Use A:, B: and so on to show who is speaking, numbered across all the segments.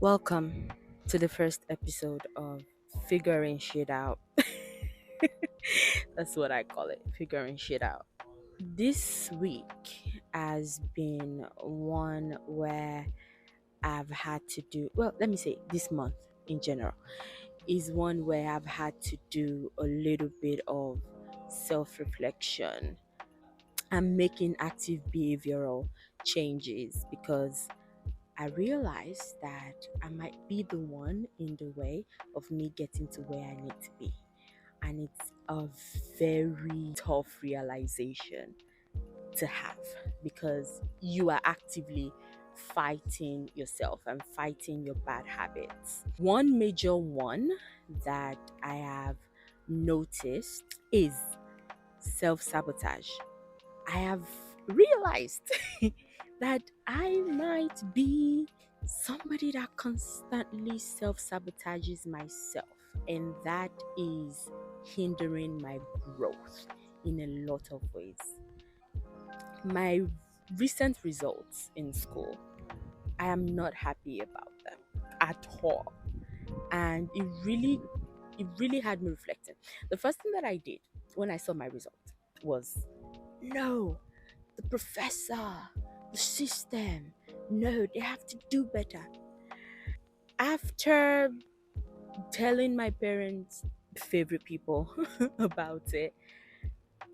A: Welcome to the first episode of Figuring Shit Out. That's what I call it, figuring shit out. This week has been one where I've had to do, well, let me say this month in general, is one where I've had to do a little bit of self reflection. I'm making active behavioral changes because I realized that I might be the one in the way of me getting to where I need to be. And it's a very tough realization to have because you are actively fighting yourself and fighting your bad habits. One major one that I have noticed is self sabotage. I have realized that I might be somebody that constantly self sabotages myself, and that is hindering my growth in a lot of ways. My recent results in school, I am not happy about them at all, and it really had me reflecting. The first thing that I did when I saw my result was, no, the professor, the system, no, they have to do better. After telling my parents, favorite people, about it,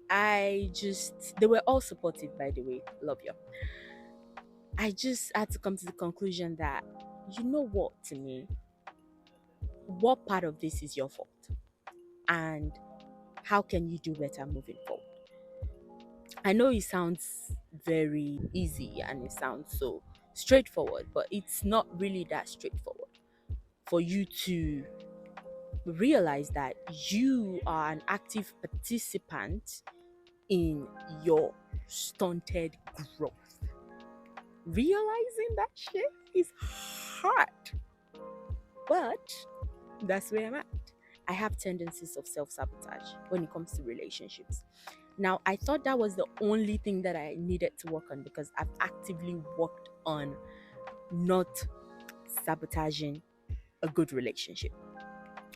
A: they were all supportive, by the way, love you. I just had to come to the conclusion that, you know what, to me, what part of this is your fault? And how can you do better moving forward? I know it sounds very easy and it sounds so straightforward, but it's not really that straightforward for you to realize that you are an active participant in your stunted growth. Realizing that shit is hard, but that's where I'm at. I have tendencies of self sabotage when it comes to relationships. Now, I thought that was the only thing that I needed to work on because I've actively worked on not sabotaging a good relationship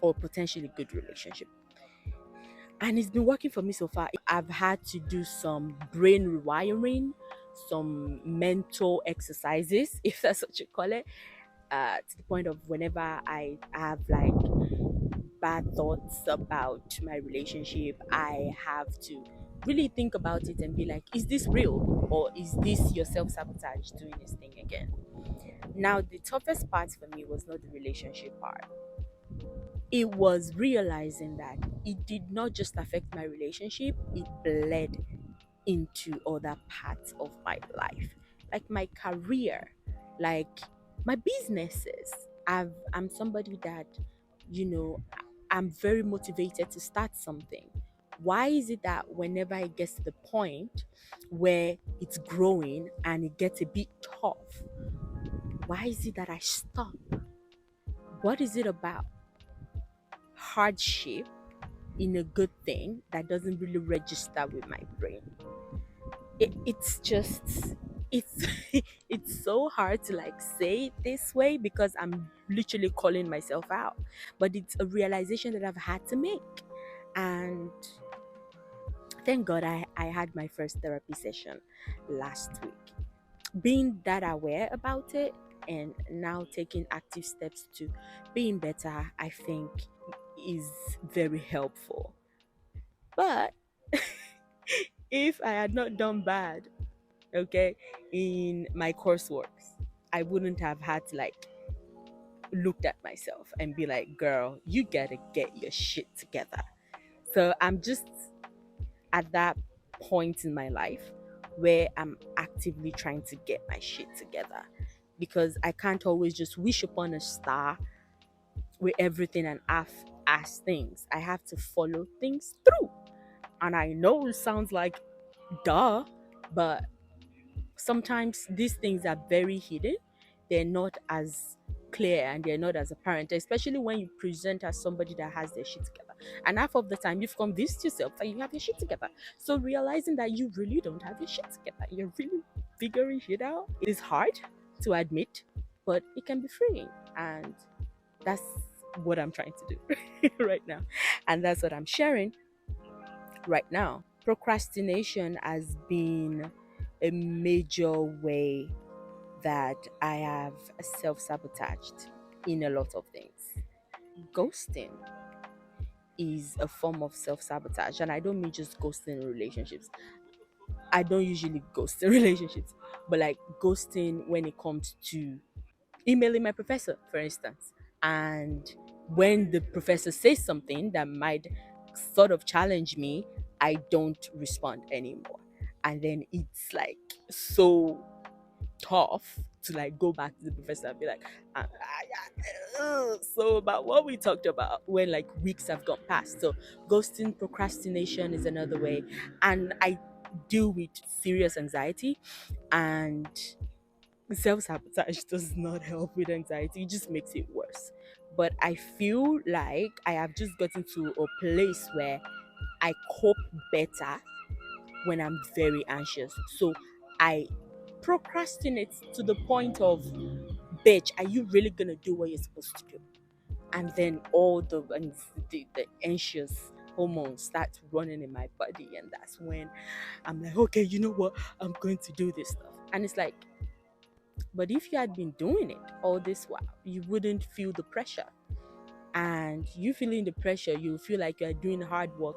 A: or potentially good relationship. And it's been working for me so far. I've had to do some brain rewiring, some mental exercises, if that's what you call it, to the point of whenever I have like bad thoughts about my relationship, I have to really think about it and be like, is this real or is this your self sabotage doing this thing again? Now, the toughest part for me was not the relationship part. It was realizing that it did not just affect my relationship, it bled into other parts of my life, like my career, like my businesses. I'm somebody that, you know, I'm very motivated to start something. Why is it that whenever it gets to the point where it's growing and it gets a bit tough, why is it that I stop? What is it about hardship in a good thing that doesn't really register with my brain? It's just, it's it's so hard to like say it this way because I'm literally calling myself out, but it's a realization that I've had to make. And thank God I had my first therapy session last week. Being that aware about it and now taking active steps to being better, I think is very helpful. But if I had not done bad, okay, in my courseworks, I wouldn't have had to like looked at myself and be like, girl, you gotta get your shit together. So I'm just at that point in my life where I'm actively trying to get my shit together because I can't always just wish upon a star with everything and half ass things. I have to follow things through. And I know it sounds like duh, but sometimes these things are very hidden. They're not as clear and they're not as apparent, especially when you present as somebody that has their shit together. And half of the time, you've convinced yourself that you have your shit together. So realizing that you really don't have your shit together, you're really figuring shit out, is hard to admit. but it can be freeing. And that's what I'm trying to do right now. And that's what I'm sharing right now. Procrastination has been a major way that I have self sabotaged in a lot of things. Ghosting is a form of self sabotage, and I don't mean just ghosting in relationships. I don't usually ghost in relationships, but like ghosting when it comes to emailing my professor, for instance. And when the professor says something that might sort of challenge me, I don't respond anymore. And then it's like so tough to like go back to the professor and be like, so about what we talked about when like weeks have gone past. So ghosting, procrastination is another way. And I deal with serious anxiety, and self sabotage does not help with anxiety, it just makes it worse. But I feel like I have just gotten to a place where I cope better when I'm very anxious. So I procrastinate to the point of, bitch, are you really gonna do what you're supposed to do? And then all the anxious hormones start running in my body, and that's when I'm like, okay, you know what? I'm going to do this stuff. And it's like, but if you had been doing it all this while, you wouldn't feel the pressure. And you feeling the pressure, you feel like you're doing hard work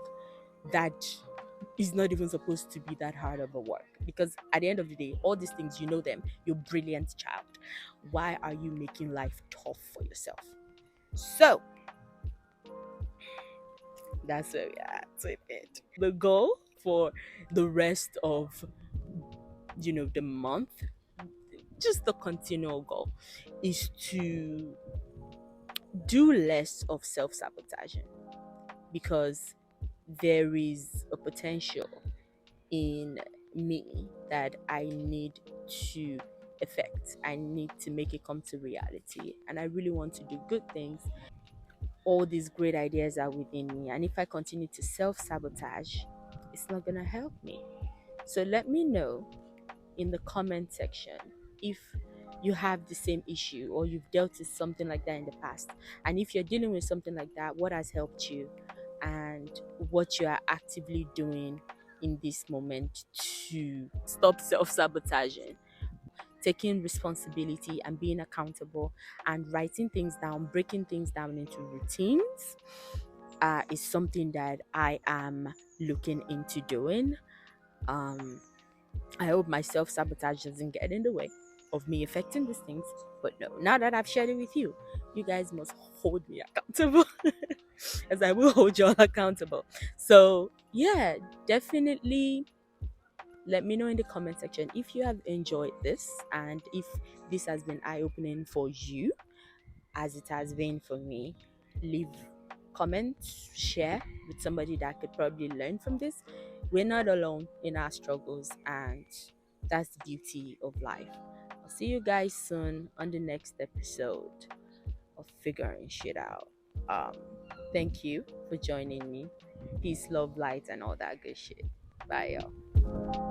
A: that is not even supposed to be that hard of a work. Because at the end of the day, all these things, you know them, you're a brilliant child. Why are you making life tough for yourself? So that's where we're at with it. The goal for the rest of the month, just the continual goal, is to do less of self-sabotaging, because there is a potential in me that I need to effect. I need to make it come to reality. And I really want to do good things. All these great ideas are within me. And if I continue to self sabotage, it's not going to help me. So let me know in the comment section if you have the same issue or you've dealt with something like that in the past. And if you're dealing with something like that, what has helped you and what you are actively doing in this moment to stop self sabotaging, taking responsibility and being accountable, and writing things down, breaking things down into routines is something that I am looking into doing. Um, I hope my self sabotage doesn't get in the way of me affecting these things. But no, now that I've shared it with you, you guys must hold me accountable as I will hold y'all accountable. So, yeah, definitely let me know in the comment section if you have enjoyed this and if this has been eye opening for you as it has been for me. Leave comments, share with somebody that could probably learn from this. We're not alone in our struggles, and that's the beauty of life. I'll see you guys soon on the next episode of Figuring Shit Out. Um, Thank you for joining me. Peace, love, light, and all that good shit. Bye, y'all.